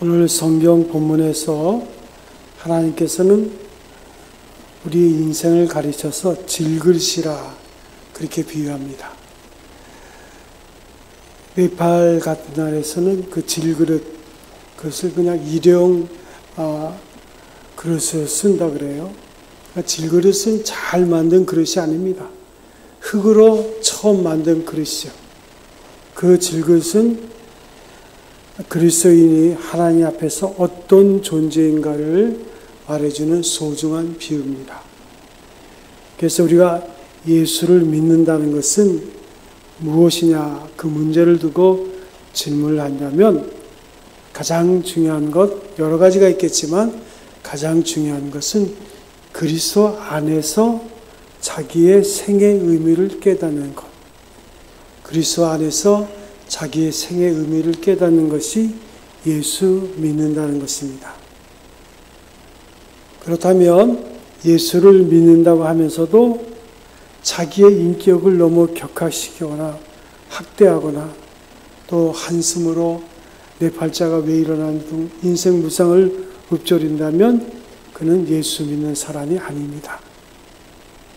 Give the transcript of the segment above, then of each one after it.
오늘 성경 본문에서 하나님께서는 우리의 인생을 가르쳐서 질그릇이라 그렇게 비유합니다. 네팔 같은 나라에서는 그 질그릇, 그것을 그냥 일회용 그릇을 쓴다 그래요. 질그릇은 잘 만든 그릇이 아닙니다. 흙으로 처음 만든 그릇이요. 그 질그릇은 그리스도인이 하나님 앞에서 어떤 존재인가를 말해주는 소중한 비유입니다. 그래서 우리가 예수를 믿는다는 것은 무엇이냐, 그 문제를 두고 질문을 한다면 가장 중요한 것, 여러 가지가 있겠지만 가장 중요한 것은 그리스도 안에서 자기의 생의 의미를 깨닫는 것. 그리스도 안에서 자기의 생의 의미를 깨닫는 것이 예수 믿는다는 것입니다. 그렇다면 예수를 믿는다고 하면서도 자기의 인격을 너무 격하시키거나 학대하거나 또 한숨으로 내 발자가 왜 일어나는 등 인생 무상을 읊조린다면 그는 예수 믿는 사람이 아닙니다.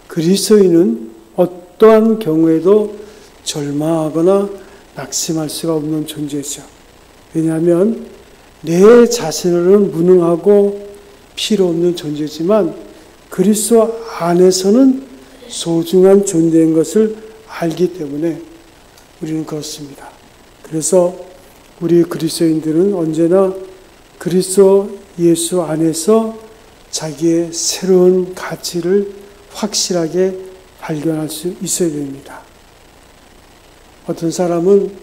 그리스도인은 어떠한 경우에도 절망하거나 낙심할 수가 없는 존재죠. 왜냐하면 내 자신으로는 무능하고 필요 없는 존재지만 그리스도 안에서는 소중한 존재인 것을 알기 때문에 우리는 그렇습니다. 그래서 우리 그리스도인들은 언제나 그리스도 예수 안에서 자기의 새로운 가치를 확실하게 발견할 수 있어야 됩니다. 어떤 사람은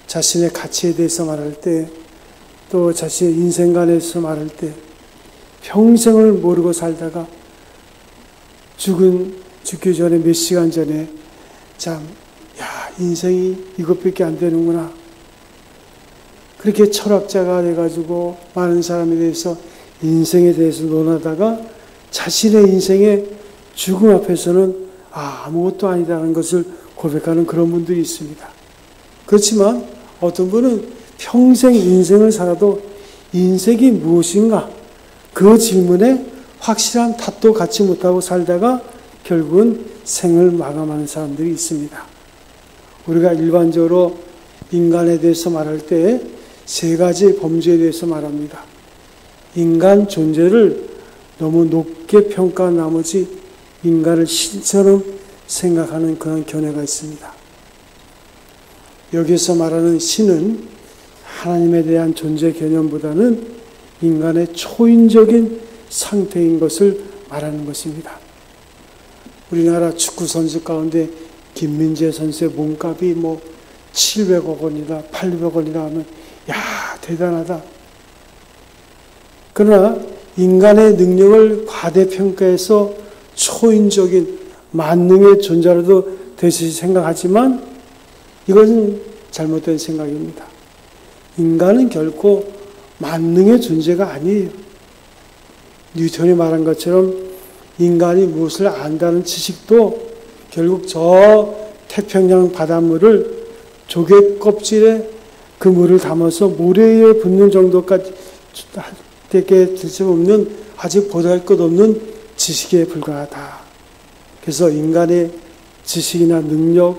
자신의 가치에 대해서 말할 때, 또 자신의 인생관에서 말할 때 평생을 모르고 살다가 죽기 전에 몇 시간 전에 인생이 이것밖에 안 되는구나. 그렇게 철학자가 돼가지고 많은 사람에 대해서 인생에 대해서 논하다가 자신의 인생의 죽음 앞에서는 아무것도 아니다라는 것을 고백하는 그런 분들이 있습니다. 그렇지만 어떤 분은 평생 인생을 살아도 인생이 무엇인가 그 질문에 확실한 답도 갖지 못하고 살다가 결국은 생을 마감하는 사람들이 있습니다. 우리가 일반적으로 인간에 대해서 말할 때 세 가지 범죄에 대해서 말합니다. 인간 존재를 너무 높게 평가한 나머지 인간을 신처럼 생각하는 그런 견해가 있습니다. 여기서 말하는 신은 하나님에 대한 존재 개념보다는 인간의 초인적인 상태인 것을 말하는 것입니다. 우리나라 축구 선수 가운데 김민재 선수의 몸값이 700억 원이다, 800억 원이다 하면 대단하다. 그러나 인간의 능력을 과대평가해서 초인적인 만능의 존재로도 대시 생각하지만 이것은 잘못된 생각입니다. 인간은 결코 만능의 존재가 아니에요. 뉴턴이 말한 것처럼 인간이 무엇을 안다는 지식도 결국 저 태평양 바닷물을 조개 껍질에 그 물을 담아서 모래에 붓는 정도까지 되게 될 수 없는 아직 보잘것없는 지식에 불과하다. 그래서 인간의 지식이나 능력,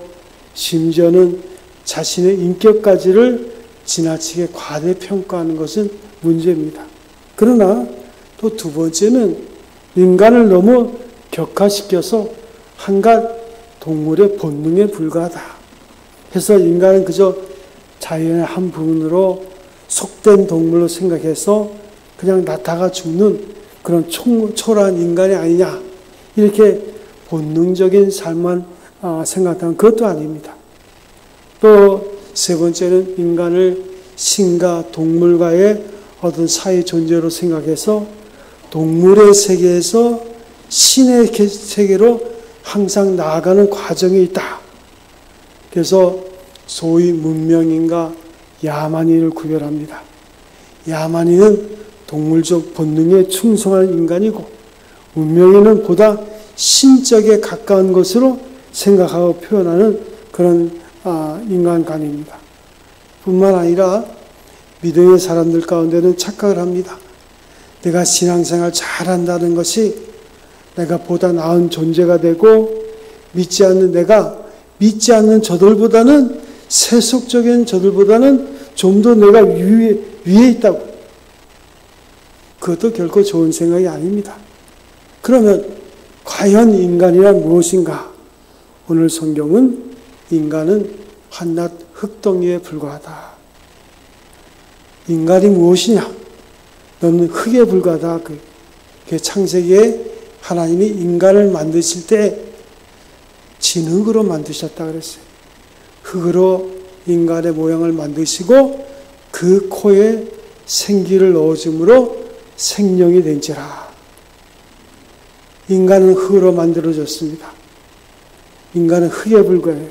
심지어는 자신의 인격까지를 지나치게 과대평가하는 것은 문제입니다. 그러나 또 두 번째는 인간을 너무 격화시켜서 한갓 동물의 본능에 불과하다. 그래서 인간은 그저 자연의 한 부분으로 속된 동물로 생각해서 그냥 낳다가 죽는 그런 초라한 인간이 아니냐. 이렇게 본능적인 삶만 생각하면 그것도 아닙니다. 또 세 번째는 인간을 신과 동물과의 어떤 사이 존재로 생각해서 동물의 세계에서 신의 세계로 항상 나아가는 과정이 있다. 그래서 소위 문명인과 야만인을 구별합니다. 야만인은 동물적 본능에 충성한 인간이고 문명인은 보다 신적에 가까운 것으로 생각하고 표현하는 그런 인간관입니다. 뿐만 아니라 믿음의 사람들 가운데는 착각을 합니다. 내가 신앙생활 잘한다는 것이 내가 보다 나은 존재가 되고 믿지 않는 내가 믿지 않는 저들보다는 세속적인 저들보다는 좀 더 내가 위에 있다고. 그것도 결코 좋은 생각이 아닙니다. 그러면 과연 인간이란 무엇인가? 오늘 성경은 인간은 한낱 흙덩이에 불과하다. 인간이 무엇이냐? 너는 흙에 불과하다. 그 창세기에 하나님이 인간을 만드실 때 진흙으로 만드셨다 그랬어요. 흙으로 인간의 모양을 만드시고 그 코에 생기를 넣어줌으로 생명이 된지라. 인간은 흙으로 만들어졌습니다. 인간은 흙에 불과해요.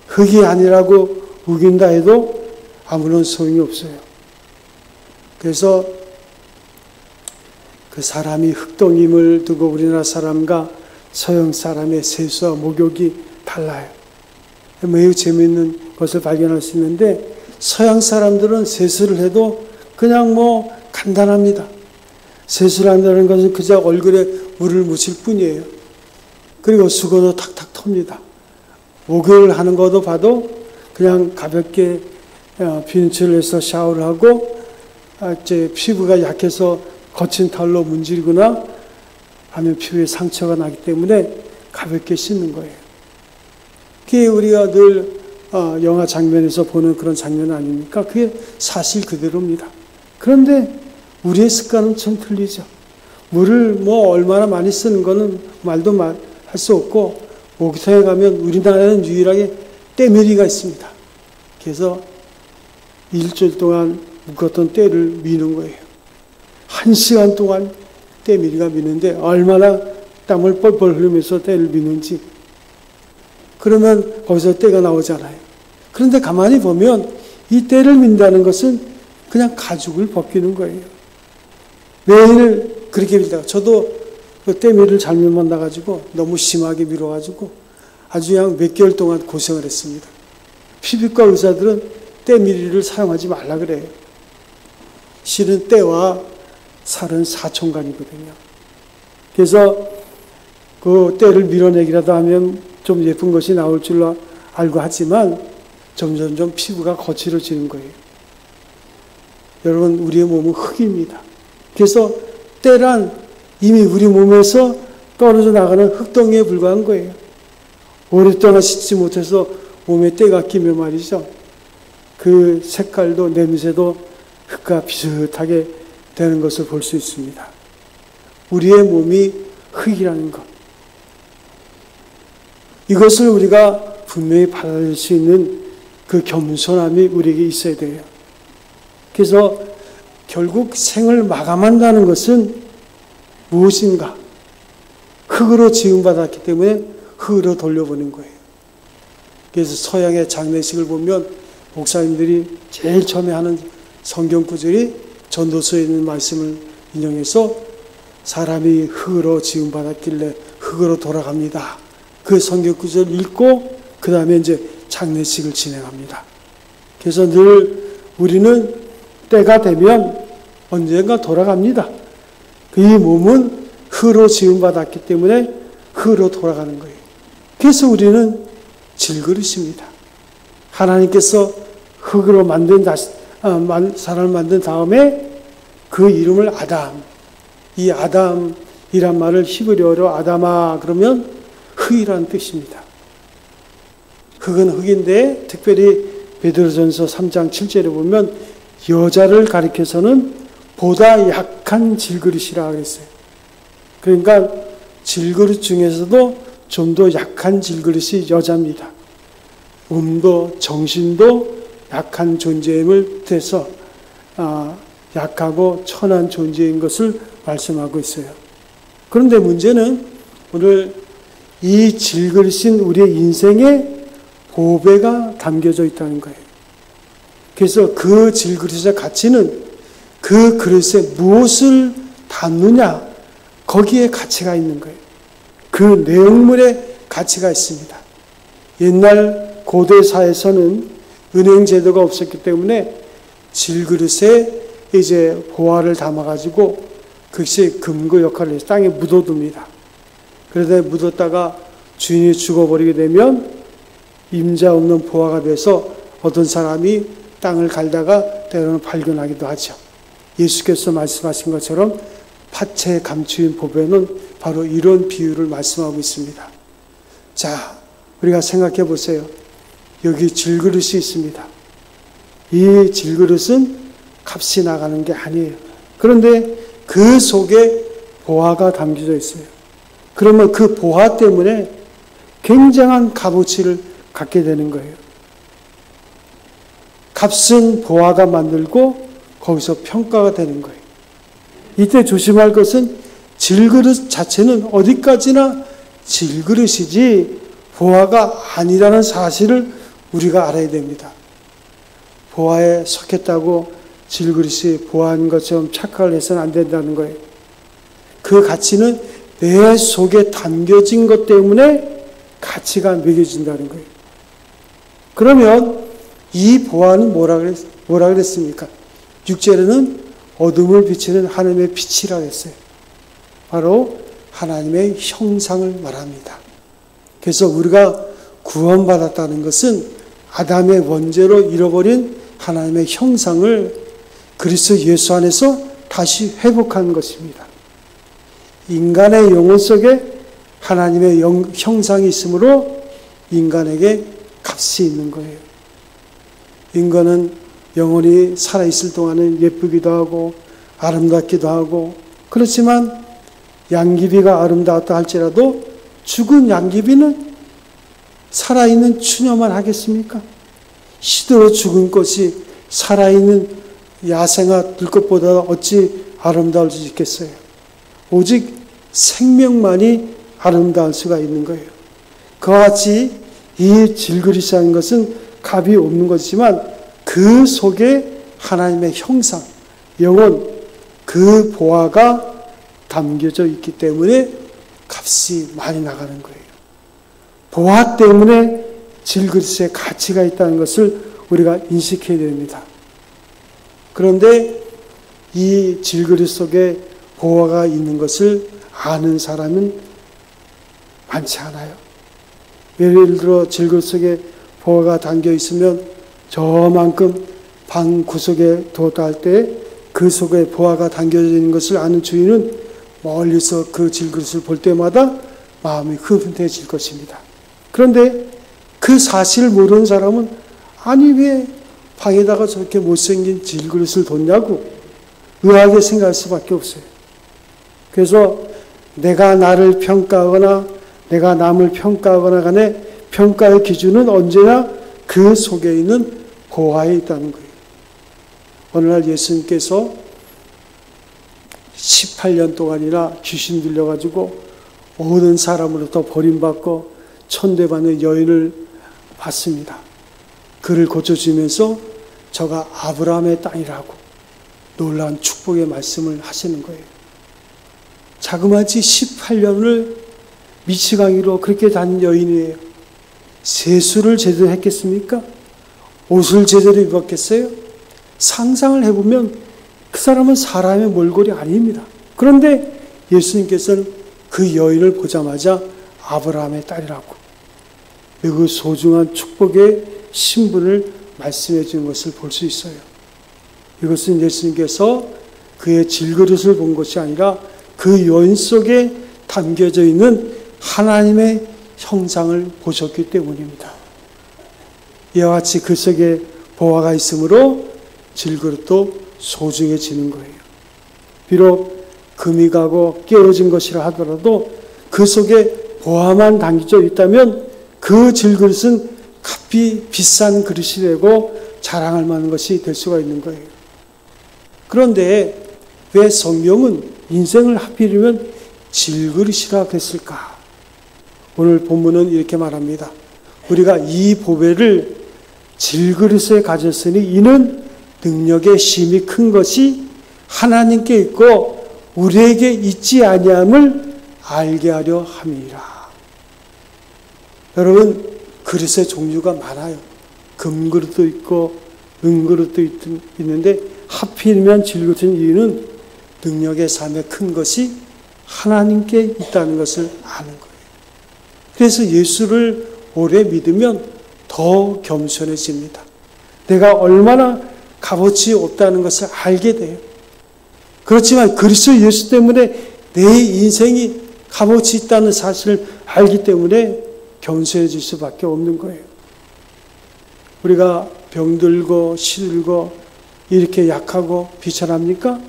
흙이 아니라고 우긴다 해도 아무런 소용이 없어요. 그래서 그 사람이 흙덩임을 두고 우리나라 사람과 서양 사람의 세수와 목욕이 달라요. 매우 재미있는 것을 발견할 수 있는데 서양 사람들은 세수를 해도 그냥 간단합니다. 세수를 한다는 것은 그저 얼굴에 물을 묻힐 뿐이에요. 그리고 수건도 탁탁 텁니다. 목욕을 하는 것도 봐도 그냥 가볍게 비누칠을 해서 샤워를 하고 이제 피부가 약해서 거친 털로 문지르거나 하면 피부에 상처가 나기 때문에 가볍게 씻는 거예요. 그게 우리가 늘 영화 장면에서 보는 그런 장면 아닙니까? 그게 사실 그대로입니다. 그런데 우리의 습관은 좀 틀리죠. 물을 얼마나 많이 쓰는 거는 말도 할 수 없고 목욕탕에 가면 우리나라에는 유일하게 때밀이가 있습니다. 그래서 일주일 동안 묶었던 때를 미는 거예요. 1시간 동안 때밀이가 미는데 얼마나 땀을 뻘뻘 흘리면서 때를 미는지. 그러면 거기서 때가 나오잖아요. 그런데 가만히 보면 이 때를 민다는 것은 그냥 가죽을 벗기는 거예요. 매일 그렇게 밀다가 저도 그 때밀이를 잘못 만나가지고 너무 심하게 밀어가지고 아주 그냥 몇 개월 동안 고생을 했습니다. 피부과 의사들은 때밀이를 사용하지 말라 그래요. 실은 때와 살은 사촌간이거든요. 그래서 그 때를 밀어내기라도 하면 좀 예쁜 것이 나올 줄 알고 하지만 점점점 피부가 거칠어지는 거예요. 여러분, 우리의 몸은 흙입니다. 그래서 때란 이미 우리 몸에서 떨어져 나가는 흙덩이에 불과한 거예요. 오랫동안 씻지 못해서 몸에 때가 끼면 말이죠. 그 색깔도 냄새도 흙과 비슷하게 되는 것을 볼 수 있습니다. 우리의 몸이 흙이라는 것. 이것을 우리가 분명히 받아들일 수 있는 그 겸손함이 우리에게 있어야 돼요. 그래서 결국 생을 마감한다는 것은 무엇인가? 흙으로 지음받았기 때문에 흙으로 돌려보는 거예요. 그래서 서양의 장례식을 보면 목사님들이 제일 처음에 하는 성경 구절이 전도서에 있는 말씀을 인용해서 사람이 흙으로 지음받았길래 흙으로 돌아갑니다. 그 성경 구절을 읽고 그 다음에 이제 장례식을 진행합니다. 그래서 늘 우리는 때가 되면 언젠가 돌아갑니다. 이 몸은 흙으로 지음받았기 때문에 흙으로 돌아가는 거예요. 그래서 우리는 질그릇입니다. 하나님께서 흙으로 사람을 만든 다음에 그 이름을 아담, 이 아담이란 말을 히브리어로 아담아 그러면 흙이라는 뜻입니다. 흙은 흙인데 특별히 베드로전서 3장 7절에 보면 여자를 가리켜서는 보다 약한 질그릇이라 그랬어요. 그러니까 질그릇 중에서도 좀 더 약한 질그릇이 여자입니다. 몸도 정신도 약한 존재임을 뜻해서 약하고 천한 존재인 것을 말씀하고 있어요. 그런데 문제는 오늘 이 질그릇인 우리의 인생에 보배가 담겨져 있다는 거예요. 그래서 그 질그릇의 가치는 그 그릇에 무엇을 담느냐, 거기에 가치가 있는 거예요. 그 내용물에 가치가 있습니다. 옛날 고대 사회에서는 은행 제도가 없었기 때문에 질그릇에 이제 보화를 담아가지고 그것이 금고 역할을 해서 땅에 묻어둡니다. 그러다 묻었다가 주인이 죽어버리게 되면 임자 없는 보화가 돼서 어떤 사람이 땅을 갈다가 때로는 발견하기도 하죠. 예수께서 말씀하신 것처럼 팥에 감추인 보배는 바로 이런 비유를 말씀하고 있습니다. 자, 우리가 생각해 보세요. 여기 질그릇이 있습니다. 이 질그릇은 값이 나가는 게 아니에요. 그런데 그 속에 보화가 담겨져 있어요. 그러면 그 보화 때문에 굉장한 값어치를 갖게 되는 거예요. 값은 보화가 만들고 거기서 평가가 되는 거예요. 이때 조심할 것은 질그릇 자체는 어디까지나 질그릇이지 보화가 아니라는 사실을 우리가 알아야 됩니다. 보화에 속했다고 질그릇이 보화인 것처럼 착각을 해서는 안 된다는 거예요. 그 가치는 내 속에 담겨진 것 때문에 가치가 매겨진다는 거예요. 그러면 이 보화는 뭐라 그랬습니까? 6절에는 어둠을 비치는 하나님의 빛이라고 했어요. 바로 하나님의 형상을 말합니다. 그래서 우리가 구원받았다는 것은 아담의 원죄로 잃어버린 하나님의 형상을 그리스도 예수 안에서 다시 회복한 것입니다. 인간의 영혼 속에 하나님의 형상이 있으므로 인간에게 값이 있는 거예요. 인간은 영혼이 살아있을 동안은 예쁘기도 하고 아름답기도 하고 그렇지만 양귀비가 아름다웠다 할지라도 죽은 양귀비는 살아있는 추녀만 하겠습니까? 시들어 죽은 꽃이 살아있는 야생화 들것보다 어찌 아름다울 수 있겠어요? 오직 생명만이 아름다울 수가 있는 거예요. 그와 같이 이 질그릇이라는 것은 값이 없는 것이지만 그 속에 하나님의 형상, 영혼, 그 보화가 담겨져 있기 때문에 값이 많이 나가는 거예요. 보화 때문에 질그릇에 가치가 있다는 것을 우리가 인식해야 됩니다. 그런데 이 질그릇 속에 보화가 있는 것을 아는 사람은 많지 않아요. 예를 들어 질그릇 속에 보화가 담겨 있으면 저만큼 방 구석에 두었다 할 때 그 속에 보화가 담겨져 있는 것을 아는 주인은 멀리서 그 질그릇을 볼 때마다 마음이 흥분해질 것입니다. 그런데 그 사실을 모르는 사람은 아니 왜 방에다가 저렇게 못생긴 질그릇을 뒀냐고 의아하게 생각할 수밖에 없어요. 그래서 내가 나를 평가하거나 내가 남을 평가하거나 간에 평가의 기준은 언제나 그 속에 있는 보화에 있다는 거예요. 어느 날 예수님께서 18년 동안이나 귀신 들려가지고 모든 사람으로부터 버림받고 천대받는 여인을 봤습니다. 그를 고쳐주면서 저가 아브라함의 땅이라고 놀라운 축복의 말씀을 하시는 거예요. 자그마치 18년을 미치광이로 그렇게 다닌 여인이에요. 세수를 제대로 했겠습니까? 옷을 제대로 입었겠어요? 상상을 해보면 그 사람은 사람의 몰골이 아닙니다. 그런데 예수님께서는 그 여인을 보자마자 아브라함의 딸이라고 매우 소중한 축복의 신분을 말씀해 주는 것을 볼 수 있어요. 이것은 예수님께서 그의 질그릇을 본 것이 아니라 그 여인 속에 담겨져 있는 하나님의 형상을 보셨기 때문입니다. 이와 같이 그 속에 보화가 있으므로 질그릇도 소중해지는 거예요. 비록 금이 가고 깨어진 것이라 하더라도 그 속에 보화만 담겨져 있다면 그 질그릇은 값이 비싼 그릇이 되고 자랑할 만한 것이 될 수가 있는 거예요. 그런데 왜 성경은 인생을 하필이면 질그릇이라 했을까? 오늘 본문은 이렇게 말합니다. 우리가 이 보배를 질그릇에 가졌으니 이는 능력의 심이 큰 것이 하나님께 있고 우리에게 있지 아니함을 알게 하려 함이라. 여러분, 그릇의 종류가 많아요. 금그릇도 있고 은그릇도 있는데 하필이면 질그릇인 이유는 능력의 삶의 큰 것이 하나님께 있다는 것을 아는 거예요. 그래서 예수를 오래 믿으면 더 겸손해집니다. 내가 얼마나 값어치 없다는 것을 알게 돼요. 그렇지만 그리스도 예수 때문에 내 인생이 값어치 있다는 사실을 알기 때문에 겸손해질 수밖에 없는 거예요. 우리가 병들고 시들고 이렇게 약하고 비천합니까?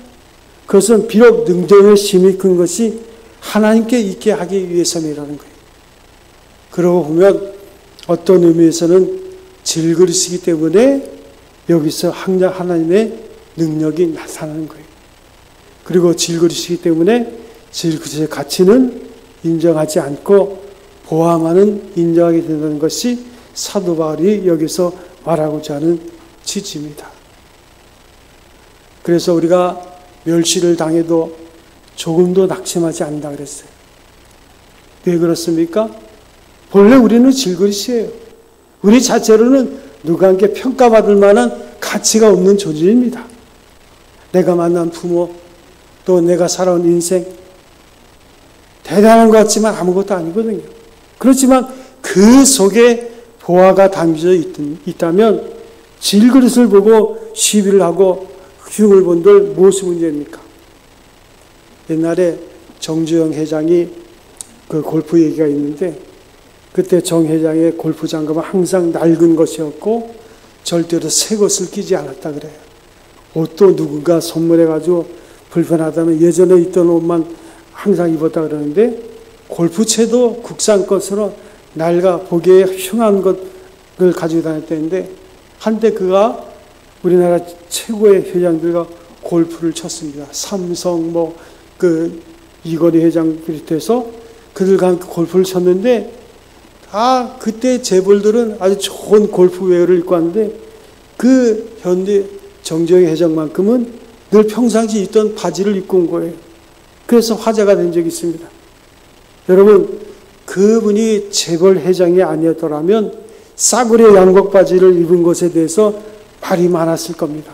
그것은 비록 능력의 힘이 큰 것이 하나님께 있게 하기 위해서이라는 거예요. 그러고 보면 어떤 의미에서는 질그릇이기 때문에 여기서 하나님의 능력이 나타나는 거예요. 그리고 질그릇이기 때문에 질그릇의 가치는 인정하지 않고 보아만은 인정하게 된다는 것이 사도 바울이 여기서 말하고자 하는 취지입니다. 그래서 우리가 멸시를 당해도 조금도 낙심하지 않는다 그랬어요. 왜 그렇습니까? 본래 우리는 질그릇이에요. 우리 자체로는 누구한테 평가받을 만한 가치가 없는 존재입니다. 내가 만난 부모, 또 내가 살아온 인생, 대단한 것 같지만 아무것도 아니거든요. 그렇지만 그 속에 보화가 담겨져 있다면 질그릇을 보고 시비를 하고 흉을 본들 무엇이 문제입니까? 옛날에 정주영 회장이 그 골프 얘기가 있는데 그때 정 회장의 골프 장갑은 항상 낡은 것이었고 절대로 새 것을 끼지 않았다 그래요. 옷도 누군가 선물해가지고 불편하다면 예전에 있던 옷만 항상 입었다 그러는데 골프채도 국산 것으로 낡아 보기에 흉한 것을 가지고 다녔다는데 한때 그가 우리나라 최고의 회장들과 골프를 쳤습니다. 삼성 이건희 회장 비롯해서 그들과 함께 골프를 쳤는데 그때 재벌들은 아주 좋은 골프웨어를 입고 왔는데 그 현대 정주영 회장만큼은 늘 평상시 입던 바지를 입고 온 거예요. 그래서 화제가 된 적이 있습니다. 여러분, 그분이 재벌 회장이 아니었더라면 싸구려 양복 바지를 입은 것에 대해서 말이 많았을 겁니다.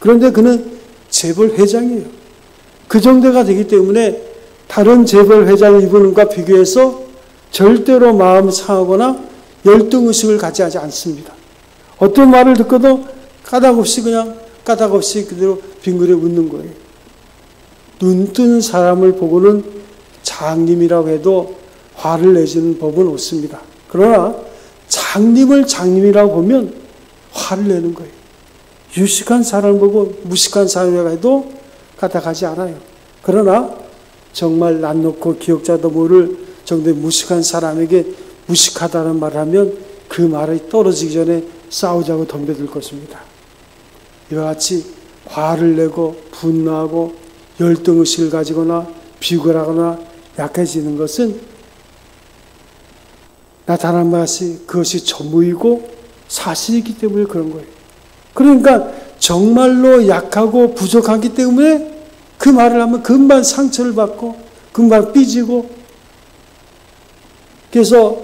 그런데 그는 재벌 회장이에요. 그 정도가 되기 때문에 다른 재벌 회장이 입은 것과 비교해서 절대로 마음 상하거나 열등의식을 갖지 하지 않습니다. 어떤 말을 듣고도 까닭없이 그대로 빙그레 웃는 거예요. 눈 뜬 사람을 보고는 장님이라고 해도 화를 내지는 법은 없습니다. 그러나 장님을 장님이라고 보면 화를 내는 거예요. 유식한 사람을 보고 무식한 사람이라고 해도 까닭하지 않아요. 그러나 정말 낯 놓고 기억자도 모를 정도의 무식한 사람에게 무식하다는 말을 하면 그 말이 떨어지기 전에 싸우자고 덤벼들 것입니다. 이와 같이 화를 내고 분노하고 열등의식을 가지거나 비굴하거나 약해지는 것은 나타난 것이 그것이 전부이고 사실이기 때문에 그런 거예요. 그러니까 정말로 약하고 부족하기 때문에 그 말을 하면 금방 상처를 받고 금방 삐지고 그래서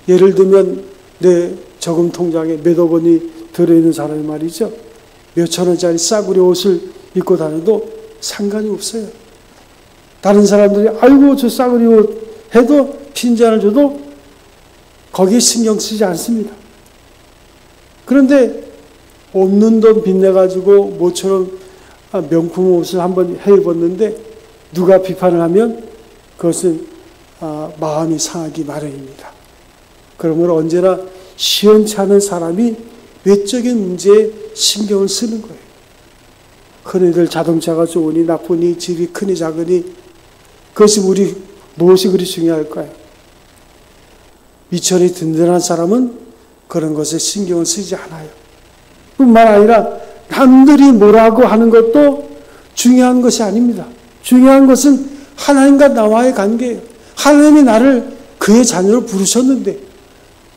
예를 들면 내 저금 통장에 몇억 원이 들어있는 사람이 말이죠. 몇천 원짜리 싸구려 옷을 입고 다녀도 상관이 없어요. 다른 사람들이 아이고 저 싸구려 옷 해도 핀잔을 줘도 거기에 신경 쓰지 않습니다. 그런데 없는 돈 빚내가지고 모처럼 명품 옷을 한번 해 입었는데 누가 비판을 하면 그것은 마음이 상하기 마련입니다. 그러므로 언제나 시원찮은 사람이 외적인 문제에 신경을 쓰는 거예요. 흔히들 자동차가 좋으니 나쁘니 집이 크니 작으니 그것이 무엇이 그리 중요할까요? 미천이 든든한 사람은 그런 것에 신경을 쓰지 않아요. 뿐만 아니라 남들이 뭐라고 하는 것도 중요한 것이 아닙니다. 중요한 것은 하나님과 나와의 관계예요. 하나님이 나를 그의 자녀로 부르셨는데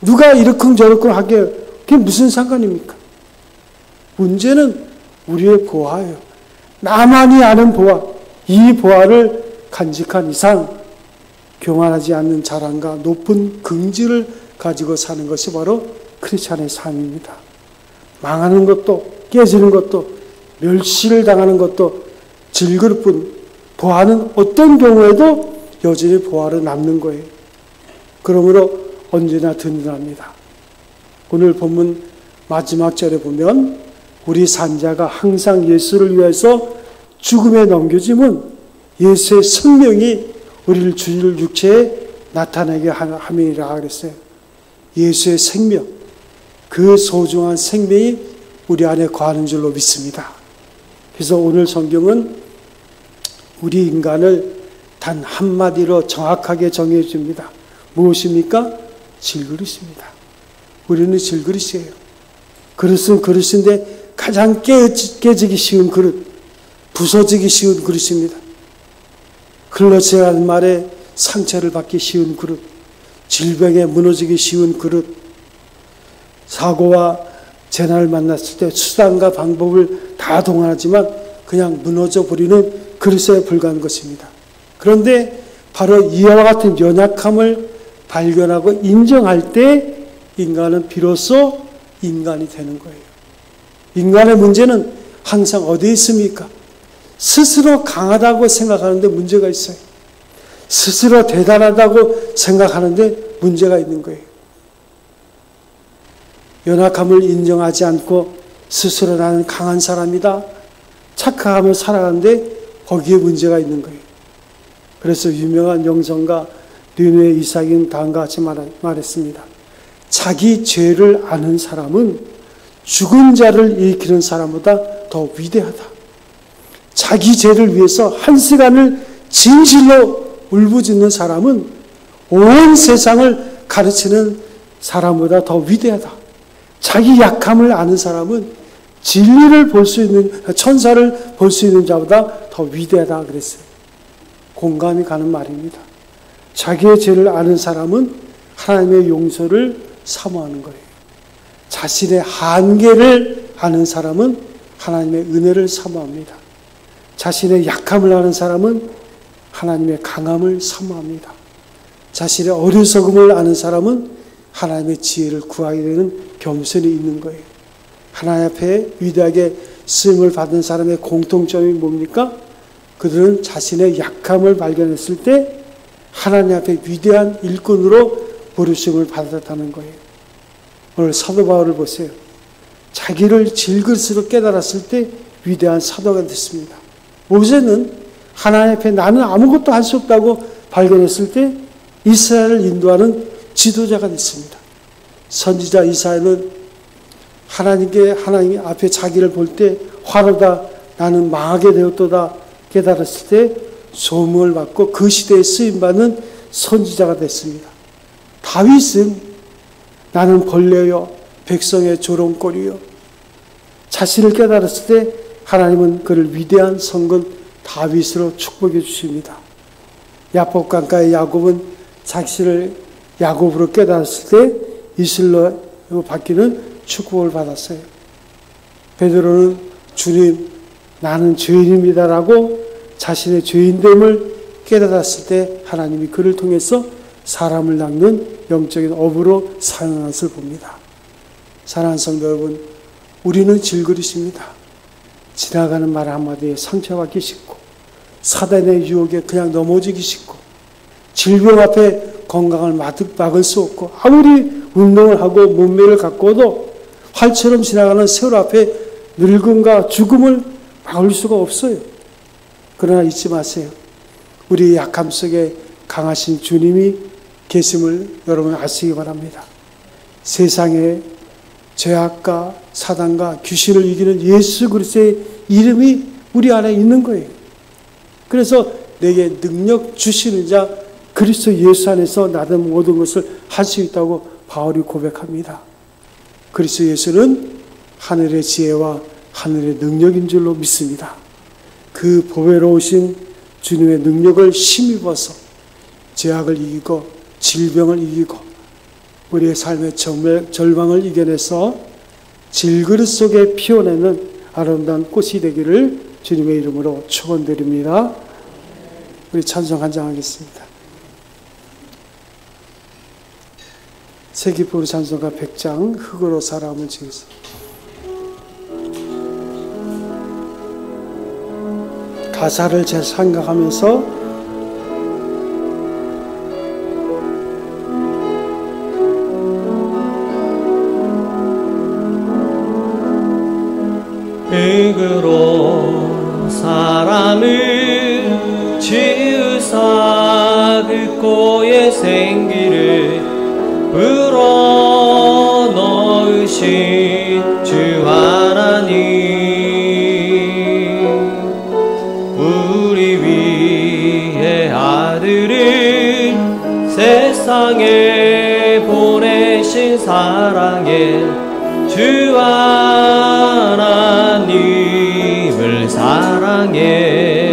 누가 이렇쿵 저렇쿵 하게 그게 무슨 상관입니까? 문제는 우리의 보아예요. 나만이 아는 보아, 이 보아를 간직한 이상 교만하지 않는 자랑과 높은 긍지를 가지고 사는 것이 바로 크리스찬의 삶입니다. 망하는 것도 깨지는 것도 멸시를 당하는 것도 질그릇 뿐 보화는 어떤 경우에도 여전히 보화로 남는 거예요. 그러므로 언제나 든든합니다. 오늘 본문 마지막 절에 보면 우리 산자가 항상 예수를 위해서 죽음에 넘겨짐은 예수의 생명이 우리를 주일 육체에 나타나게 함이라 그랬어요. 예수의 생명, 그 소중한 생명이 우리 안에 거하는 줄로 믿습니다. 그래서 오늘 성경은 우리 인간을 단 한마디로 정확하게 정해 줍니다. 무엇입니까? 질그릇입니다. 우리는 질그릇이에요. 그릇은 그릇인데 가장 깨지기 쉬운 그릇, 부서지기 쉬운 그릇입니다. 흘러지는 말에 상처를 받기 쉬운 그릇, 질병에 무너지기 쉬운 그릇, 사고와 재난을 만났을 때 수단과 방법을 다 동원하지만 그냥 무너져 버리는 그릇에 불과한 것입니다. 그런데 바로 이와 같은 연약함을 발견하고 인정할 때 인간은 비로소 인간이 되는 거예요. 인간의 문제는 항상 어디에 있습니까? 스스로 강하다고 생각하는데 문제가 있어요. 스스로 대단하다고 생각하는데 문제가 있는 거예요. 연약함을 인정하지 않고 스스로 나는 강한 사람이다 착각하며 살아가는데 거기에 문제가 있는 거예요. 그래서 유명한 영성가 르네 이삭인 다음과 같이 말했습니다. 자기 죄를 아는 사람은 죽은 자를 일으키는 사람보다 더 위대하다. 자기 죄를 위해서 한 시간을 진실로 울부짖는 사람은 온 세상을 가르치는 사람보다 더 위대하다. 자기 약함을 아는 사람은 진리를 볼 수 있는, 천사를 볼 수 있는 자보다 더 위대하다 그랬어요. 공감이 가는 말입니다. 자기의 죄를 아는 사람은 하나님의 용서를 사모하는 거예요. 자신의 한계를 아는 사람은 하나님의 은혜를 사모합니다. 자신의 약함을 아는 사람은 하나님의 강함을 사모합니다. 자신의 어리석음을 아는 사람은 하나님의 지혜를 구하게 되는 겸손이 있는 거예요. 하나님 앞에 위대하게 쓰임을 받은 사람의 공통점이 뭡니까? 그들은 자신의 약함을 발견했을 때 하나님 앞에 위대한 일꾼으로 부르심을 받았다는 거예요. 오늘 사도 바울을 보세요. 자기를 질그릇으로 깨달았을 때 위대한 사도가 됐습니다. 모세는 하나님 앞에 나는 아무것도 할 수 없다고 발견했을 때 이스라엘을 인도하는 지도자가 됐습니다. 선지자 이사야는 하나님 앞에 자기를 볼 때 화로다 나는 망하게 되었도다 깨달았을 때 소명을 받고 그 시대에 쓰임받는 선지자가 됐습니다. 다윗은 나는 벌레요 백성의 조롱거리요 자신을 깨달았을 때 하나님은 그를 위대한 성건 다윗으로 축복해 주십니다. 야복강가의 야곱은 자신을 야곱으로 깨달았을 때 이슬로 바뀌는 축복을 받았어요. 베드로는 주님 나는 죄인입니다라고 자신의 죄인됨을 깨달았을 때 하나님이 그를 통해서 사람을 낚는 영적인 어부로 사용한 것을 봅니다. 사랑하는 성도 여러분, 우리는 질그릇입니다. 지나가는 말 한마디에 상처받기 쉽고 사단의 유혹에 그냥 넘어지기 쉽고 질병 앞에 건강을 막을 수 없고 아무리 운동을 하고 몸매를 갖고도 활처럼 지나가는 세월 앞에 늙음과 죽음을 막을 수가 없어요. 그러나 잊지 마세요. 우리의 약함 속에 강하신 주님이 계심을 여러분 아시기 바랍니다. 세상의 죄악과 사단과 귀신을 이기는 예수 그리스도의 이름이 우리 안에 있는 거예요. 그래서 내게 능력 주시는 자 그리스도 예수 안에서 나는 모든 것을 할 수 있다고 바울이 고백합니다. 그리스도 예수는 하늘의 지혜와 하늘의 능력인 줄로 믿습니다. 그 보배로우신 주님의 능력을 힘입어서 죄악을 이기고 질병을 이기고 우리의 삶의 절망을 이겨내서 질그릇 속에 피어내는 아름다운 꽃이 되기를 주님의 이름으로 축원드립니다. 우리 찬송 한 장 하겠습니다. 세기포로 찬송가 100장 흙으로 사람을 지으소. 가사를 잘 생각하면서 흙으로 사람을 지으사 그 고의 생기를 불어넣으신 주 하나님, 우리 위해 아들을 세상에 보내신 사랑의 주 하나님을 사랑해